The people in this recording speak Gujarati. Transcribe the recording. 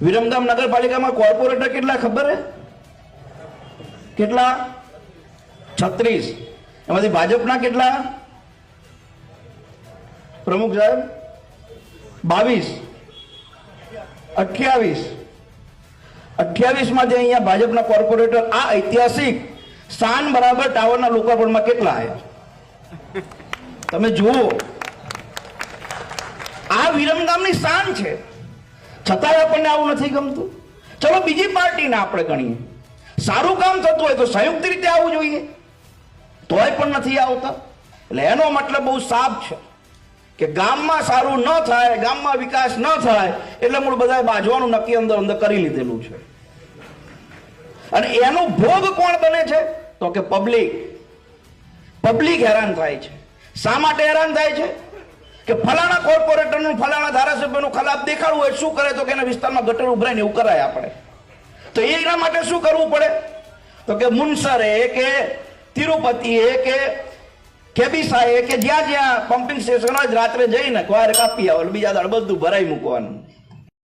વિરમગામ નગરપાલિકામાં કોર્પોરેટર કેટલા ખબર હે? કેટલા? 36. એમાંથી ભાજપના કેટલા? પ્રમુખ સાહેબ 22. 28 માં જે અહીંયા ભાજપના કોર્પોરેટર આ ઐતિહાસિક શાન બરાબર ટાવરના લોકાર્પણમાં કેટલા આવ્યા તમે જુઓ. આ વિરમગામની શાન છે, છતાંય આપણને આવું નથી ગમતું. ચલો બીજી પાર્ટીને આપણે ગણીએ, સારું કામ થતું હોય તો સંયુક્ત રીતે આવવું જોઈએ, તોય પણ નથી આવતા. એટલે એનો મતલબ બહુ સાફ છે કે ગામમાં સારું ન થાય, ગામમાં વિકાસ ન થાય એટલે મૂળ બધા બાજવાનું નક્કી અંદર અંદર કરી લીધેલું છે. અને એનો ભોગ કોણ બને છે? તો કે પબ્લિક હેરાન થાય છે. શા માટે હેરાન થાય છે? કે ફલાણા કોર્પોરેટરનું ફલાણા ધારાસભ્યનું ખરાબ દેખાડવું હોય, શું કરે તો કે એના વિસ્તારમાં ગટર ઉભરાય ને એવું કરાય આપણે. તો એના માટે શું કરવું પડે? તો કે મુનસરે કે તિરુપતિએ કે કેબિસાએ કે જ્યાં જ્યાં પમ્પિંગ સ્ટેશન હોય રાત્રે જઈને વાયર કાપી આવે, બીજા દાડ બધું ભરાઈ મૂકવાનું.